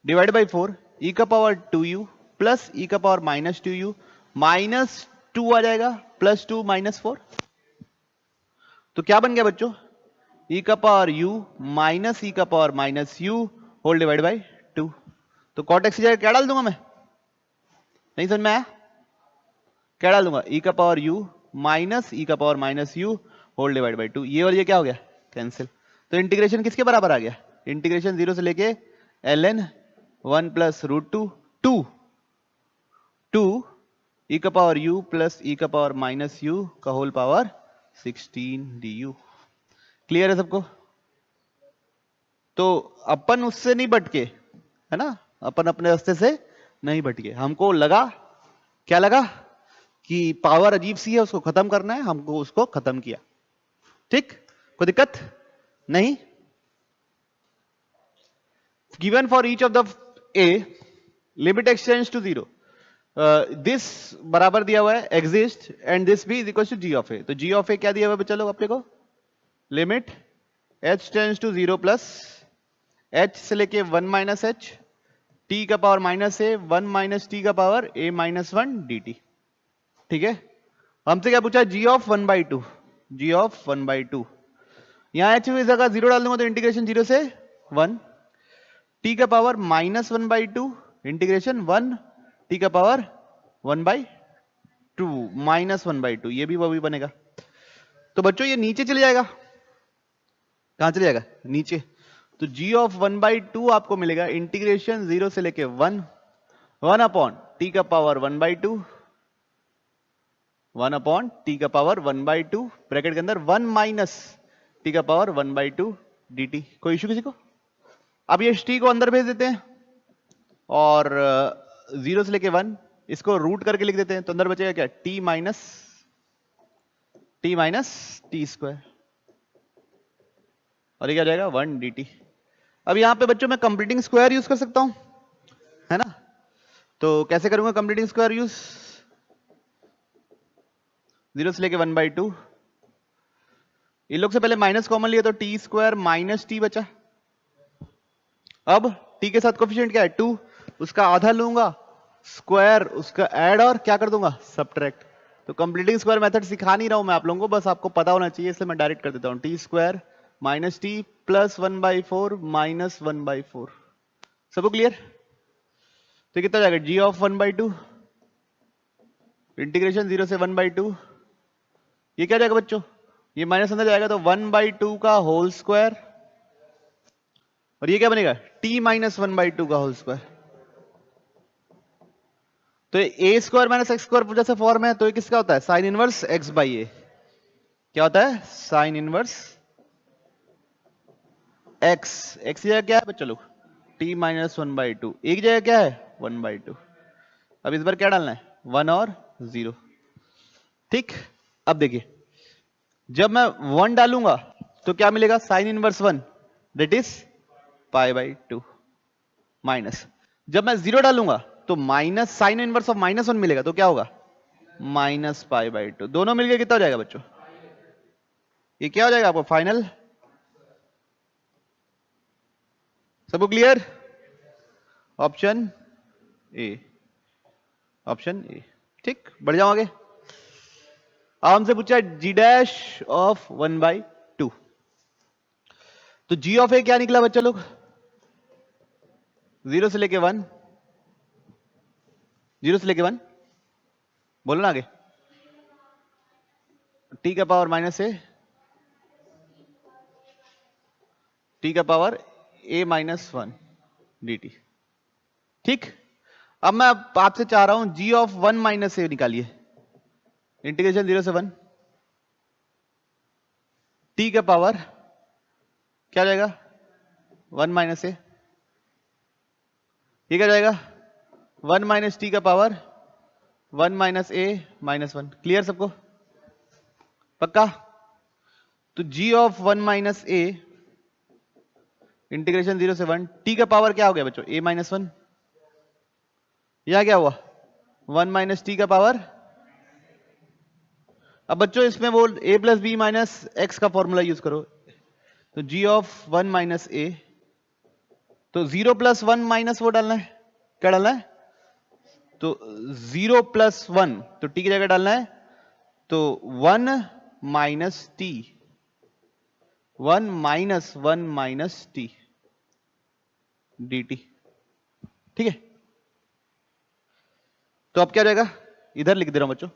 डिवाइड बाई 4 e का पावर 2u प्लस e का पावर माइनस 2u माइनस 2 आ जाएगा प्लस 2 माइनस 4। तो क्या बन गया बच्चों? e का पावर u माइनस e का power minus u whole divide by 2। तो cot x की जगह क्या डाल दूंगा मैं? नहीं समझ में आया? क्या डाल दूंगा? e का पावर u माइनस e का power minus u whole divide by 2। ये और ये क्या हो गया? कैंसिल। तो इंटीग्रेशन किसके बराबर आ गया? इंटीग्रेशन 0 से लेके ln 1 प्लस रूट 2 e का पावर u प्लस e का पावर माइनस u का होल पावर 16 du। क्लियर है सबको? तो अपन उससे नहीं भटके, है ना, अपन अपने रास्ते से नहीं भटके। हमको लगा, क्या लगा? कि पावर अजीब सी है, उसको खत्म करना है, हमको उसको खत्म किया। ठीक, कोई दिक्कत नहीं। Given for each of the A limit extends to 0, this बराबर दिया हुआ है एग्जिस्ट एंड दिस भी is equal to G of A. तो जी ऑफ ए क्या दिया हुआ है बच्चा लोग अपने को? Limit h tends to 0 plus h से लेके 1 माइनस h t का power minus a 1 minus t का पावर a माइनस 1 dt। ठीक है, हमसे क्या पूछा? g of 1 by 2, g of 1 by 2। यहां h की जगह 0 डाल दूंगा तो इंटीग्रेशन 0 से 1 t का power minus 1 by 2 integration 1 t का पावर 1 बाई 2 माइनस 1 बाई 2। ये भी वो भी बनेगा। तो बच्चों ये नीचे चले जाएगा। कहां चले जाएगा? नीचे। तो g ऑफ 1 बाई 2 आपको मिलेगा इंटीग्रेशन 0 से लेके 1 अपॉन t का पावर 1 बाई 2 1 अपॉन t का पावर 1 बाई 2 ब्रैकेट के अंदर 1 माइनस t का पावर 1 बाई 2 dt। कोई इशू किसी को? अब ये t को अंदर भेज देते हैं और 0 से लेके 1 इसको रूट करके लिख देते हैं। तो अंदर बचेगा क्या? t माइनस टी स्क्वायर और ये क्या जाएगा? 1 dt। अब यहां पे बच्चों मैं कंप्लीटिंग स्क्वायर यूज कर सकता हूं। है ना। तो कैसे करूंगा कंप्लीटिंग स्क्वायर यूज, 0 से लेके 1/2, इन लोग से पहले माइनस कॉमन लिया तो टी स्क्वायर माइनस टी बचा। अब टी के साथ कोफिशिएंट क्या है 2, उसका आधा लूंगा स्क्वायर, उसका ऐड और क्या कर दूंगा सब्ट्रैक्ट। तो कंप्लीटिंग स्क्वायर मेथड सिखा नहीं रहा हूं मैं आप लोगों को, बस आपको पता होना चाहिए, इसलिए मैं डायरेक्ट कर देता हूं। T square minus T plus 1/4 minus 1/4, सबको क्लियर। तो कितना जाएगा जी ऑफ 1/2 इंटीग्रेशन 0 से 1/2, ये क्या जाएगा बच्चों, ये माइनस अंदर जाएगा तो 1/2 का होल स्क्वायर, और ये क्या बनेगा t माइनस 1/2 का होल स्क्वायर। तो ए स्क्वायर माइनस एक्स स्क्वायर जैसे फॉर्म है, तो ये किसका होता है साइन इनवर्स x बाई ए। क्या होता है साइन इनवर्स x, x की जगह क्या है बच्चों लोग t माइनस 1/2, एक जगह क्या है 1/2। अब इस बार क्या डालना है 1 और 0, ठीक। अब देखिए जब मैं 1 डालूंगा तो क्या मिलेगा sine inverse 1 that is π/2 minus, जब मैं 0 डालूंगा तो माइनस साइन इनवर्स ऑफ -1 मिलेगा, तो क्या होगा माइनस π/2, दोनों मिलकर कितना हो जाएगा बच्चों, ये क्या हो जाएगा आपको फाइनल, सबको clear. Option A, option A, ठीक। बढ़ जाओ आगे। अब हमसे पूछा जी डैश ऑफ 1/2, तो जी ऑफ ए क्या निकला बच्चा लोग 0 से लेके 1, 0 से लेके 1, बोलो ना आगे, टी का पावर माइनस ए, टी का पावर a माइनस 1 dt, ठीक। अब मैं आपसे चाह रहा हूं g ऑफ 1 माइनस ए निकालिए, इंटीग्रेशन 0 से 1, t का पावर क्या जाएगा 1 माइनस ए, ये क्या जाएगा 1 माइनस टी का power 1 minus A minus 1, clear सबको पक्का। तो g of 1 minus a integration 0 से 1, टी का पावर क्या हो गया बच्चों a माइनस 1, यहां क्या हुआ 1 माइनस टी का पावर। अब बच्चों इसमें वो a plus b minus x का फॉर्मूला यूज करो, तो g ऑफ 1 माइनस ए, तो 0 प्लस 1 माइनस वो डालना है, क्या डालना है तो 0 प्लस 1, तो t की जगह डालना है तो 1 minus T, 1 minus 1 minus T dt, ठीक है। तो अब क्या रहेगा इधर लिख दे रहा हूं बच्चों,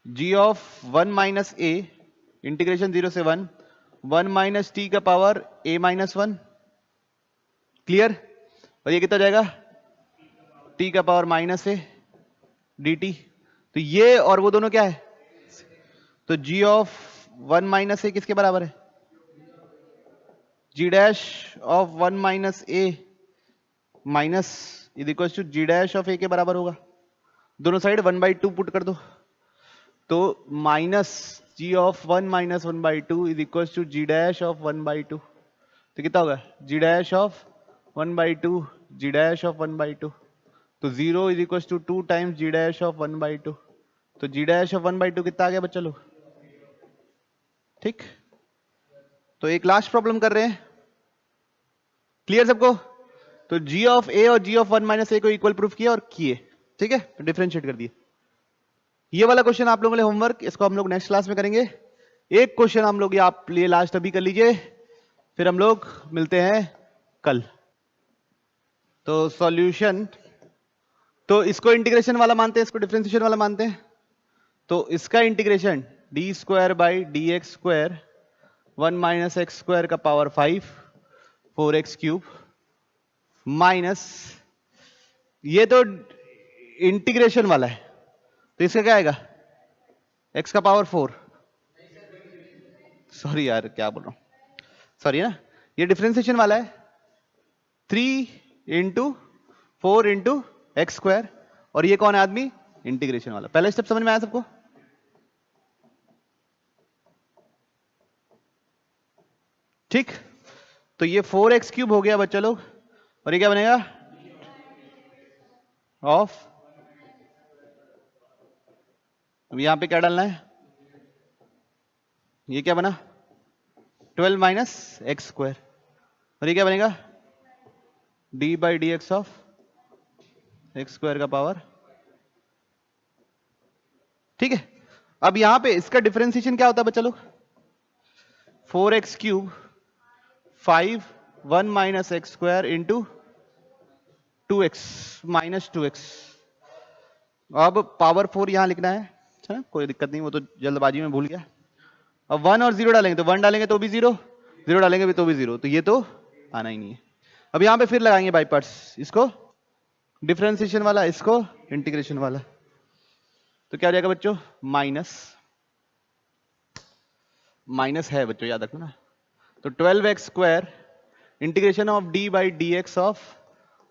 g of 1 minus a integration 0 से 1, 1 माइनस टी का पावर a माइनस 1, क्लियर। और ये कितना जाएगा t का पावर माइनस ए dt, तो ये और वो दोनों क्या है, तो g ऑफ 1 माइनस ए किसके बराबर है g dash of 1 minus A minus is equal to g dash of A के बराबर होगा, दोनों साइड 1/2 पुट कर दो, तो minus g of 1 minus 1/2 is equal to g dash of 1/2, तो कितना होगा g dash of 1/2 g dash of 1/2, तो 0 is equal to 2 times g dash of 1/2, तो g डैश ऑफ 1/2 कितना आ गया बच्चा लोग, ठीक। तो एक लास्ट प्रॉब्लम कर रहे हैं, क्लियर सबको। तो g ऑफ a और g ऑफ 1 माइनस ए को इक्वल प्रूफ किया और किए, ठीक है, डिफरेंशिएट कर दिए। ये वाला क्वेश्चन आप लोगों के लिए होमवर्क, इसको हम लोग नेक्स्ट क्लास में करेंगे। एक क्वेश्चन हम लोग ये आप लिए लास्ट अभी कर लीजिए, फिर हम लोग मिलते हैं कल। तो सॉल्यूशन, तो इसको इंटीग्रेशन वाला मानते हैं, इसको डिफरेंशिएशन वाला मानते हैं, तो इसका integration D square by D x square 1 minus x square का पावर 5 4x क्यूब माइनस, ये तो इंटीग्रेशन वाला है, तो इसका क्या आएगा x का पावर 4, सॉरी यार क्या बोल रहा हूं, सॉरी ना, ये डिफरेंशिएशन वाला है 3 इंटू 4 इंटू एक्स स्क्वायर, और ये कौन है आदमी इंटीग्रेशन वाला। पहला स्टेप समझ में आया सबको, ठीक। तो ये 4x क्यूब हो गया बच्चा लोग, और ये क्या बनेगा ऑफ, यहां पे क्या डालना है, ये क्या बना 12 माइनस एक्स स्क्वायर, और ये क्या बनेगा D by D x of x square का पावर। ठीक है, अब यहां पे इसका डिफरेंशिएशन क्या होता है बच्चा लोग, 4x cube 5 1 minus x square into 2x minus 2x। अब पावर 4 यहां लिखना है, अच्छा कोई दिक्कत नहीं, वो तो जल्दबाजी में भूल गया। अब 1 और 0 डालेंगे तो 1 डालेंगे तो भी 0, 0 डालेंगे भी तो भी 0, तो ये तो आना ही नहीं है। अब यहां पे फिर लगाएंगे बाई पार्ट्स, इसको डिफरेंशिएशन वाला, इसको इंटीग्रेशन वाला, तो क्या हो जाएगा बच्चों माइनस, माइनस है बच्चों याद रखना ना, तो 12x square integration of D by D x of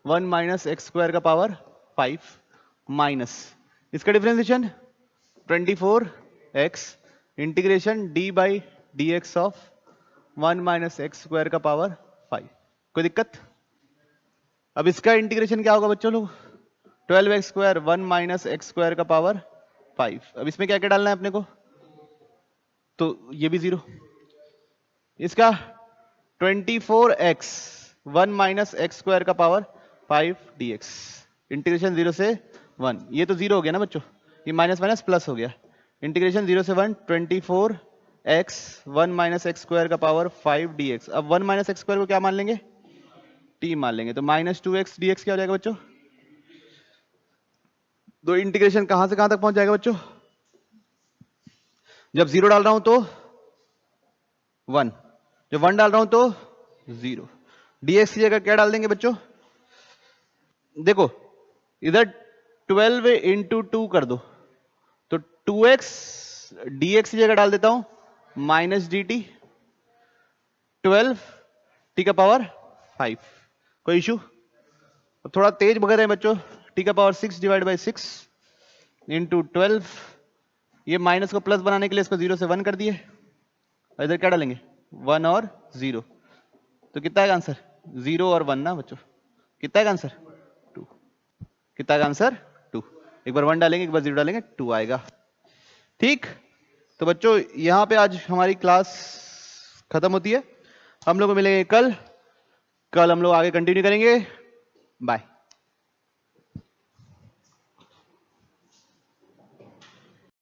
1 minus x square का पावर 5 माइनस इसका differentiation 24x integration D by D x of 1 minus x square का पावर 5। कोई दिक्कत? अब इसका इंटीग्रेशन क्या होगा बच्चों लोग, 12x square 1 minus x square का पावर 5। अब इसमें क्या क्या डालना है अपने को, तो ये भी 0, इसका 24x 1 माइनस एक्स स्क्वायर का पावर 5 dx इंटीग्रेशन 0 से 1, ये तो 0 हो गया ना बच्चों, ये माइनस माइनस प्लस हो गया, इंटीग्रेशन 0 से 1 24x 1 माइनस एक्स स्क्वायर का पावर 5 dx। अब 1 माइनस एक्स स्क्वायर को क्या मान लेंगे, t मान लेंगे, तो माइनस 2x dx क्या हो जाएगा बच्चों, तो इंटीग्रेशन कहां से कहां तक पहुंच जाएगा बच्चों, जब 0 डाल रहा हूं तो 1, जब 1 डाल रहा हूं तो 0, dx की जगह क्या डाल देंगे बच्चों, देखो इधर 12 इंटू 2 कर दो, तो 2x dx की जगह डाल देता हूं माइनस डी टी 12 टी का पावर 5। कोई इशू? अब थोड़ा तेज बग रहे हैं बच्चों, टी का पावर 6 डिवाइड बाई 6 इंटू 12, ये माइनस को प्लस बनाने के लिए इसको 0 से 1 कर दिए, इधर क्या डालेंगे 1 और 0, तो कितना है आंसर 0 और 1 ना बच्चों, कितना है आंसर 2, कितना है आंसर 2, एक बार 1 डालेंगे एक बार 0 डालेंगे 2 आएगा। ठीक, तो बच्चों यहां पे आज हमारी क्लास खत्म होती है, हम लोग मिलेंगे कल हम लोग आगे कंटिन्यू करेंगे, बाय।